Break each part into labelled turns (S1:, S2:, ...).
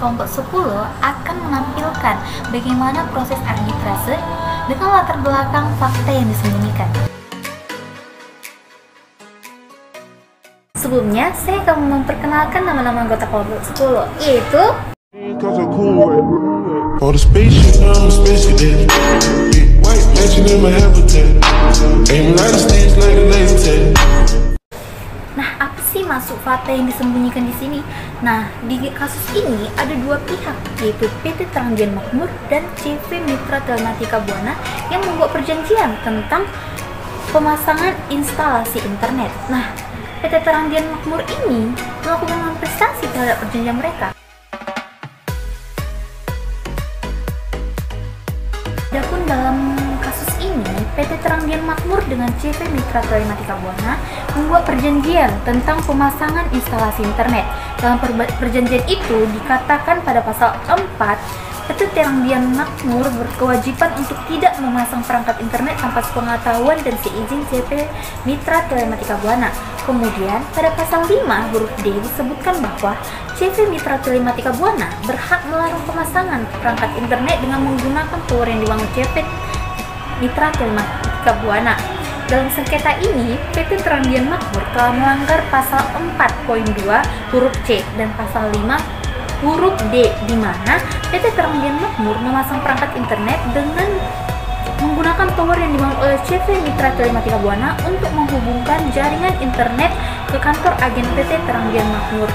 S1: kelompok 10 akan menampilkan bagaimana proses arbitrase dengan latar belakang fakta yang disembunyikan. Sebelumnya, saya akan memperkenalkan nama-nama anggota kelompok 10, yaitu Nah, apa sih maksud fakta yang disembunyikan di sini? Nah, di kasus ini ada dua pihak, yaitu PT Terangdian Makmur dan CV Mitra Telematika Buana yang membuat perjanjian tentang pemasangan instalasi internet. Nah, PT Terangdian Makmur ini melakukan manifestasi terhadap perjanjian mereka. Adapun dalam kasus ini, PT Terangdian Makmur dengan CV Mitra Telematika Buana membuat perjanjian tentang pemasangan instalasi internet. Dalam perjanjian itu dikatakan pada pasal 4, PT Terangdian Makmur berkewajiban untuk tidak memasang perangkat internet tanpa sepengetahuan dan seizin CV Mitra Telematika Buana. Kemudian pada pasal 5 huruf D disebutkan bahwa CV Mitra Telematika Buana berhak melarang pemasangan perangkat internet dengan menggunakan tower yang dibangun CV Mitra Telematika Buana. Dalam sengketa ini, PT Terangdian Makmur telah melanggar pasal 4.2 huruf C dan pasal 5 huruf D, di mana PT Terangdian Makmur memasang perangkat internet dengan menggunakan tower yang dibangun oleh CV Mitra Telematika Buana untuk menghubungkan jaringan internet ke kantor agen PT Terangdian Makmur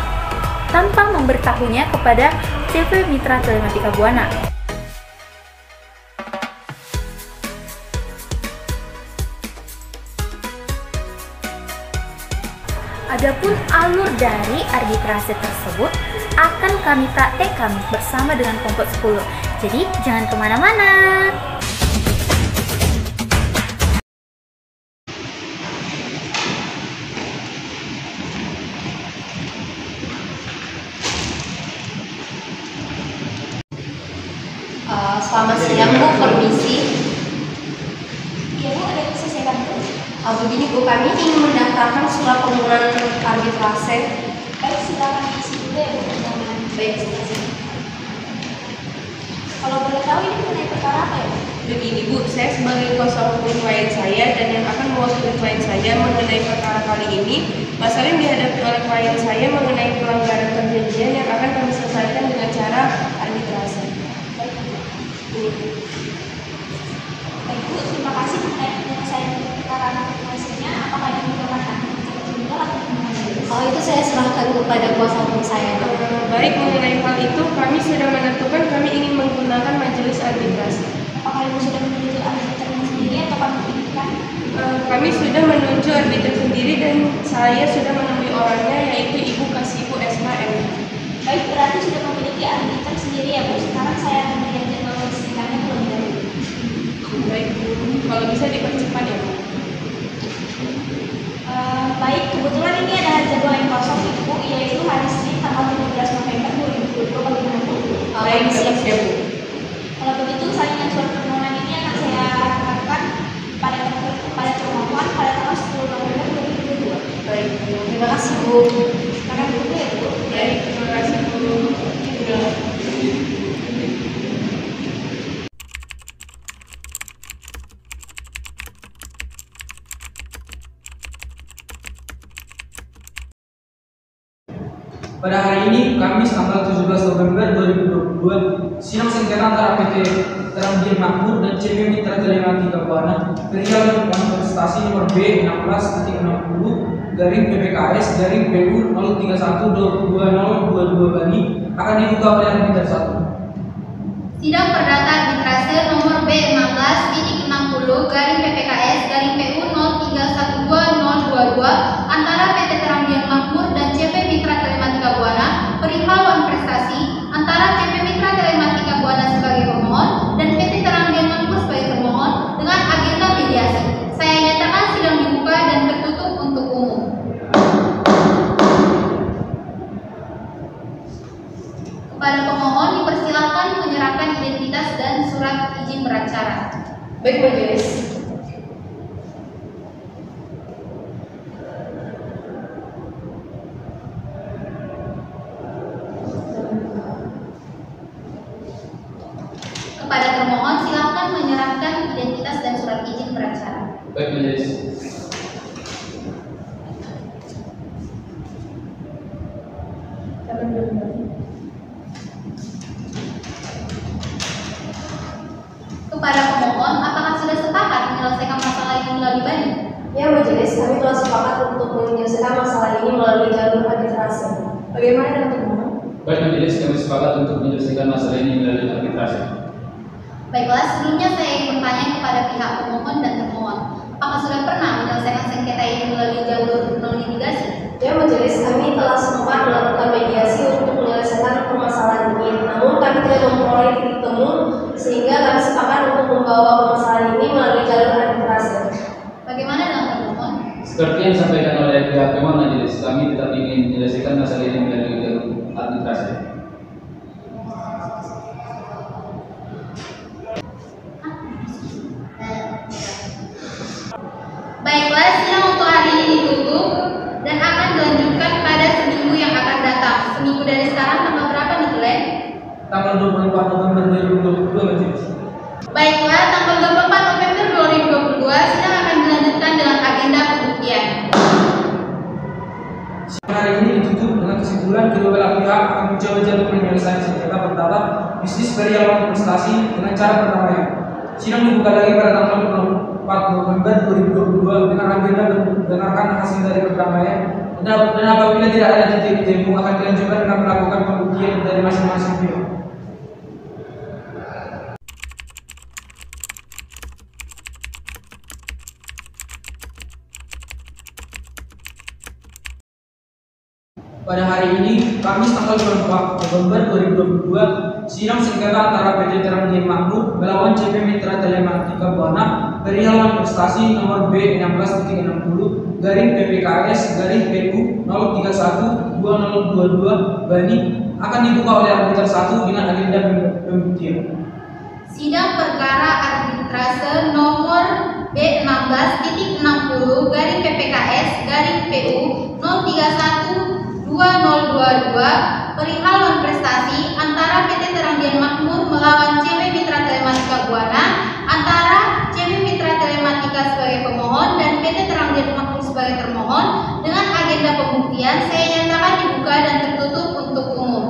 S1: tanpa memberitahunya kepada CV Mitra Telematika Buana. Adapun alur dari arbitrase tersebut akan kami praktekkan bersama dengan kelompok 10. Jadi jangan kemana-mana.
S2: Selamat siang Bu, permisi.
S1: Iya Bu, ada yang bisa saya bantu?
S2: Begini Bu, kami ingin mendaftarkan surat permohonan arbitrase.
S1: Baik, silakan isi dulu ya Bu.
S2: Baik, terima kasih.
S1: Kalau boleh tahu ini mengenai perkara apa ya Bu?
S2: Begini Bu, saya sebagai kuasa hukum klien saya dan yang akan mewakili klien saya mengenai perkara kali ini, masalah yang dihadapi oleh klien saya mengenai pelanggaran perjanjian yang akan kami selesaikan dengan cara arbitrase.
S1: Baik Bu, terima kasih mengenai penyelesaian perkara arbitrasenya. Apakah ini merupakan tunggal atau penyelesaian?
S2: Oh, itu saya serahkan kepada kuasa hukum saya. Baik, mengenai hal itu kami sudah menentukan kami ingin menggunakan majelis arbitrase.
S1: Apakah Ibu sudah menunjuk arbitrnya sendiri atau kami pilihkan?
S2: Kami sudah menunjuk arbiter sendiri dan saya sudah menemui orangnya, yaitu Ibu Kasibu SHM.
S1: Baik, berarti sudah memiliki arbiter sendiri ya Bu. Sekarang saya akan melihat jadwal sidangnya terlebih dahulu.
S2: Baik Bu, kalau bisa dipercepat ya Bu.
S1: Baik, kebetulan ini ada jadwal yang kosong Ibu, yaitu hari Senin tanggal 15 November 2022 pagi hari.
S2: Baik, siap ya Bu.
S1: Kalau begitu, salinan surat permohonan ini akan saya lakukan pada termohon pada tanggal 10 November 2022.
S2: Baik, terima kasih Bu.
S1: Silakan dulu ya Bu.
S2: Baik, terima kasih Bu.
S3: Pada hari ini, Kamis tanggal 17 November 2022, sidang sengketa antara PT Terangdian Makmur dan CV Mitra Telematika Buana perihal manifestasi nomor B16.60 garing PPKS garing PU 0312022 Bani akan dibuka oleh arbiter 1.
S4: Sidang perdata arbitrase nomor B15.60 garing PPKS garing PU 0312022 antara PT Terangdian Makmur dan CV Mitra Telematika Buana perihal wan prestasi antara CV Mitra Telematika Buana sebagai pemohon dan PT Terangdian Makmur sebagai termohon dengan agenda mediasi. Saya nyatakan sidang dibuka dan tertutup untuk umum. Kepada pemohon dipersilakan menyerahkan identitas dan surat izin beracara.
S2: Baik majelis.
S4: pemohon, apakah sudah sepakat menyelesaikan masalah ini melalui banding?
S5: Ya majelis, kami telah sepakat untuk menyelesaikan masalah ini melalui jalur arbitrase. Bagaimana dengan pemohon?
S6: Baik majelis, kami sepakat untuk menyelesaikan masalah ini melalui arbitrase.
S4: Baiklah, sebelumnya saya ingin bertanya kepada pihak pemohon dan termohon, apakah sudah pernah menyelesaikan sengketa ini melalui jalur non litigasi?
S5: Ya majelis, kami telah sempat melakukan mediasi untuk menyelesaikan permasalahan ini. Namun kami tidak memperoleh titik temu sehingga kami sepakat untuk membawa permasalahan ini melalui jalur arbitrase.
S4: Bagaimana dengan termohon?
S6: Seperti yang disampaikan oleh pihak pemohon majelis, kami tetap ingin menyelesaikan masalah ini melalui jalur arbitrase.
S4: Baiklah, sidang untuk hari ini ditutup dan akan dilanjutkan pada seminggu yang akan datang. Seminggu dari sekarang tanggal berapa nih, Glenn?
S3: Tanggal 24 November 2022 majelis.
S4: Baiklah, tanggal 24 November 2022 sidang akan dilanjutkan dengan agenda pembuktian.
S3: Sidang hari ini ditutup dengan kesimpulan kedua belah pihak akan mencoba jalur penyelesaian sengketa perkara bisnis perialan prestasi dengan cara perdamaian. Sidang dibuka lagi pada tanggal 24 November 2022 dengan agenda mendengarkan hasil dari perdamaian dan apabila tidak ada titik temu akan dilanjutkan dengan melakukan pembuktian dari masing-masing pihak. Pada hari ini, Kamis tanggal 24 November 2022, sidang sengketa antara PT Terang Dian Makmur melawan CP Mitra Telematika Buana perihal prestasi nomor B16.60 garing PPKS garing PU 031-2022 Bani akan dibuka oleh arbiter 1 dengan agenda pembuktian.
S4: Sidang perkara arbitrase nomor B16.60 garing PPKS garing PU 031-2022 perihal non-prestasi antara PT Terang Dian Makmur melawan CP Mitra Telematika Buana antara CP Mitra Telematika sebagai pemohon dan PT Terang Dian Makmur sebagai termohon dengan agenda pembuktian saya nyatakan dibuka dan tertutup untuk umum.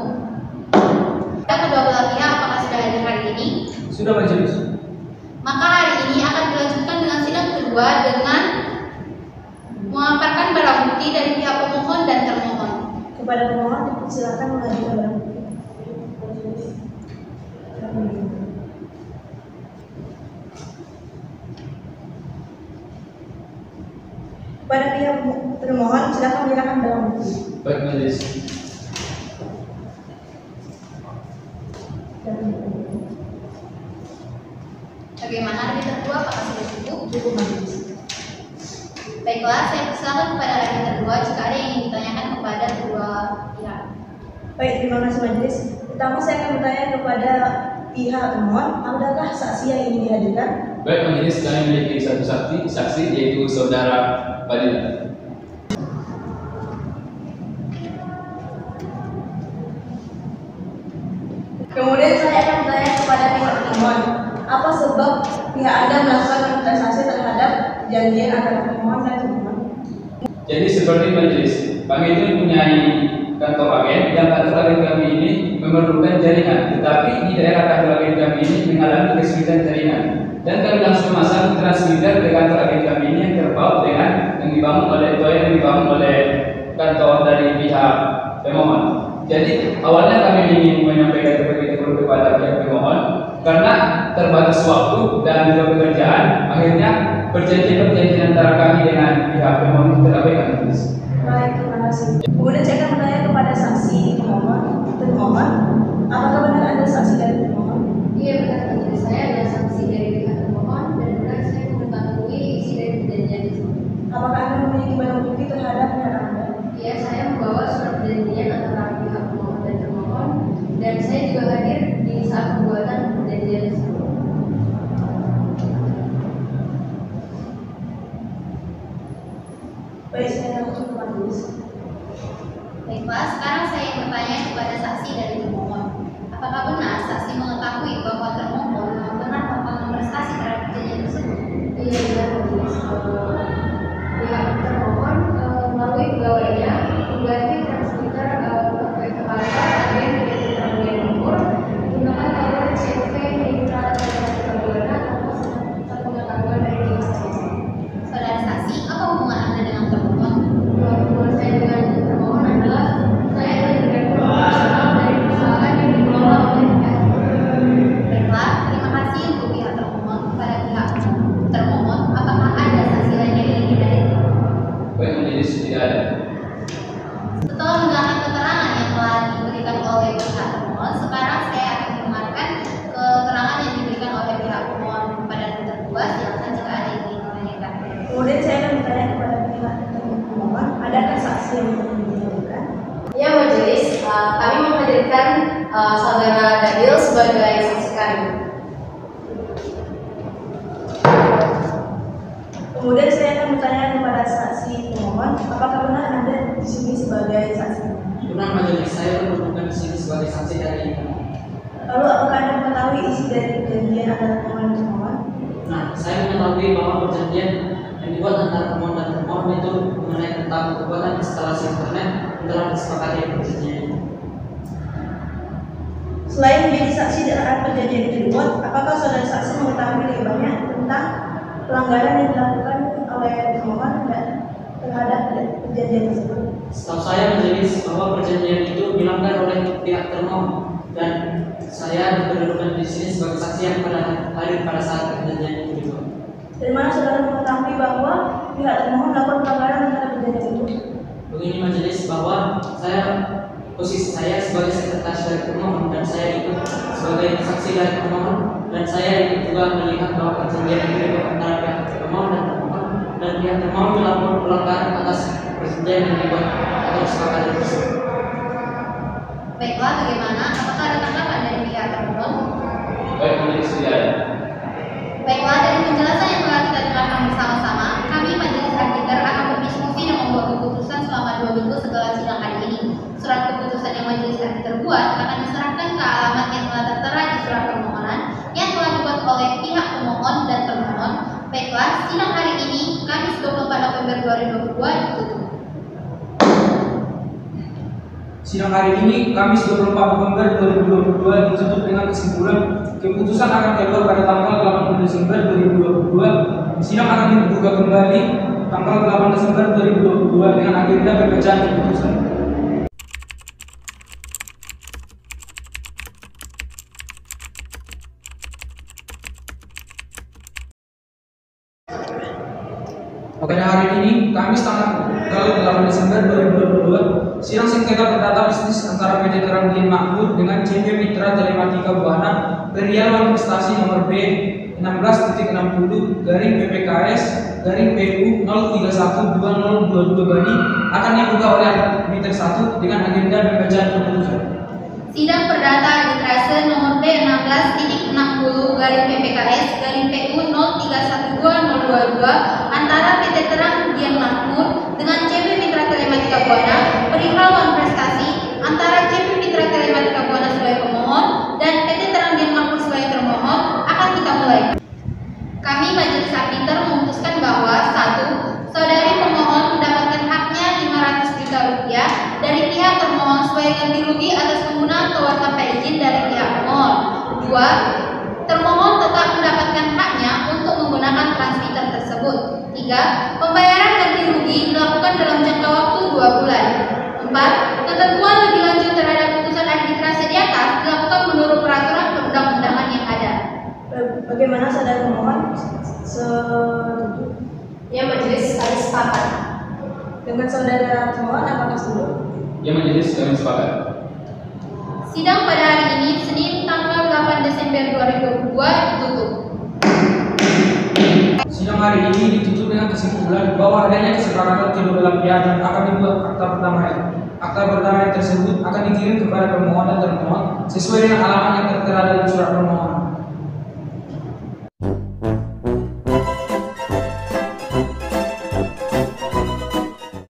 S4: Kedua belah pihak apakah sudah hadir hari ini?
S3: Sudah majelis.
S4: Maka hari ini akan dilanjutkan dengan sidang kedua dengan memaparkan barang bukti dari pihak pemohon dan termohon.
S5: Kepada pemohon dipersilakan mengajukan barang bukti. Kepada pihak termohon silakan menyerahkan barang bukti.
S6: Baik majelis.
S4: Bagaimana lebih terdua apakah sudah cukup?
S5: Cukup majelis.
S4: Baiklah, saya persilakan kepada lebih terdua jika ada yang ingin ditanyakan kepada kedua pihak.
S5: Baik, terima kasih majelis. Pertama saya akan bertanya kepada pihak termohon, adakah saksi yang ingin dihadirkan?
S6: Baik majelis, kami memiliki satu saksi yaitu saudara Fadila.
S5: Kemudian saya akan bertanya kepada pihak termohon, apa sebab pihak Anda melakukan investasi terhadap perjanjian antara pemohon dan termohon?
S6: Jadi seperti majelis, kami itu mempunyai kantor agen dan kantor agen kami ini memerlukan jaringan, tetapi di daerah kantor agen kami ini mengalami kesulitan jaringan dan kami langsung masang transmitter ke kantor agen kami ini yang terpaut dengan yang dibangun oleh kantor dari pihak pemohon. Jadi awalnya kami ingin menyampaikan seperti itu kepada pihak pemohon karena terbatas waktu dan juga pekerjaan, akhirnya perjanjian antara kami dengan pihak pemohon terabaikan.
S5: Baik, terima kasih. Kemudian saya akan bertanya kepada saksi termohon, apakah benar ada saksi dari termohon?
S4: Iya benar, majelis saya adalah saksi dari pihak termohon dan benar saya mengetahui isi dari perjanjian itu.
S5: Apakah Anda memiliki barang bukti terhadap pihak Anda?
S4: Iya, saya membawa surat perjanjian antara pihak pemohon dan termohon dan saya juga hadir di saat pembuatan perjanjian tersebut.
S5: Baik, saya akan langsung ke majelis.
S4: Baiklah, sekarang saya ingin bertanya kepada saksi dari termohon. Apakah benar saksi mengetahui bahwa termohon benar melakukan prestasi terhadap perjanjian tersebut?
S5: Iya, benar majelis. Pihak termohon melalui pegawainya mengganti transmitter kepala agen PT Terang Dian Makmur menggunakan nomor CV Mitra Telematika Buana tanpa
S6: tidak ada.
S4: Setelah mendengarkan keterangan yang telah diberikan oleh pihak pemohon, sekarang saya akan mendengarkan keterangan yang diberikan oleh pihak pemohon kepada terdakwa. Silakan jika ada yang ingin menanyakan.
S5: Kemudian saya akan bertanya kepada pihak pemohon, adakah saksi yang dihadirkan? Ya majelis, kami menghadirkan saudara Daniel sebagai saksi kami. Kemudian saya akan bertanya kepada saksi pemohon, apakah benar Anda di sini sebagai saksi?
S3: Benar majelis, saya berkenan di sini sebagai saksi dari ini.
S5: Lalu apakah Anda mengetahui isi dari perjanjian antara pemohon dan termohon?
S3: Nah, saya mengetahui bahwa perjanjian yang dibuat antara pemohon dan termohon itu mengenai tentang pembuatan instalasi internet yang telah disepakati perjanjian.
S5: Selain menjadi saksi dalam perjanjian itu dibuat, apakah saudara saksi mengetahui lebih banyak tentang pelanggaran yang dilakukan oleh termohon dan terhadap perjanjian tersebut?
S3: Setahu saya majelis bahwa perjanjian itu dilanggar oleh pihak termohon dan saya berkedudukan di sini sebagai saksi yang hadir pada saat perjanjian itu dibuat.
S5: Dari mana saudara mengetahui bahwa pihak termohon melakukan pelanggaran terhadap perjanjian itu?
S3: Begini majelis, bahwa posisi saya sebagai sekretaris dari termohon dan saya ikut sebagai saksi dari termohon dan saya ikut juga melihat bahwa perjanjian itu dibuat antara pihak termohon dan termohon dan pihak termohon melakukan pelanggaran atas perjanjian yang dibuat atau disepakati tersebut.
S4: Baiklah, bagaimana? Apakah ada tanggapan dari pihak termohon?
S6: Baik, majelis tidak ada.
S4: Baiklah, dari penjelasan yang telah kita dengarkan bersama-sama, kami Majelis Arbiter akan berdiskusi dan membuat keputusan selama 2 minggu setelah sidang hari ini. Surat keputusan yang Majelis Arbiter buat akan diserahkan ke alamat yang telah tertera di surat permohonan yang telah dibuat oleh pihak pemohon dan termohon. Baiklah, sidang hari ini, Kamis 24 November 2022 ditutup.
S3: Sidang hari ini, Kamis 24 November 2022 ditutup dengan kesimpulan keputusan akan keluar pada tanggal 8 Desember 2022. Sidang akan dibuka kembali tanggal 8 Desember 2022 dengan agenda pembacaan keputusan. Pada hari ini, Kamis tanggal 8 Desember 2022, sidang sengketa perdata bisnis antara PT Terang Dian Makmur dengan CP Mitra Telematika Buana Perial Investasi nomor B 16.60 garing PPKS garing PU 0312022 Bani akan dibuka oleh arbiter 1 dengan agenda pembacaan keputusan.
S4: Sidang perdata arbitrase nomor B 16.60 garing PPKS garing PU 0312022 antara PT Terang Dian Makmur dengan CP Mitra Telematika Buana perihal wan prestasi antara CP Mitra Telematika Buana sebagai pemohon dan PT Terang Dian Makmur sebagai termohon akan kita mulai. Kami Majelis Arbiter memutuskan bahwa 1. Saudari pemohon mendapatkan haknya Rp500 juta dari pihak termohon sebagai ganti rugi atas penggunaan tower tanpa izin dari pihak pemohon. 2. Termohon tetap mendapatkan haknya untuk menggunakan transmitter tersebut. 3. Pembayaran ganti rugi dilakukan dalam jangka waktu 2 bulan. 4. Ketentuan lebih lanjut terhadap putusan arbitrase di atas dilakukan menurut peraturan perundang-undangan yang ada.
S5: Bagaimana saudara pemohon? Setuju? Ya majelis, kami sepakat. Dengan saudara termohon apakah setuju?
S6: Ya majelis, kami sepakat.
S4: Sidang pada hari ini, Senin tanggal 8 Desember 2022 ditutup.
S3: Sidang hari ini ditutup dengan kesimpulan bahwa adanya kesepakatan kedua belah pihak dan akan dibuat akta perdamaian. Akta perdamaian tersebut akan dikirim kepada pemohon dan termohon sesuai dengan alamat yang tertera dalam surat permohonan.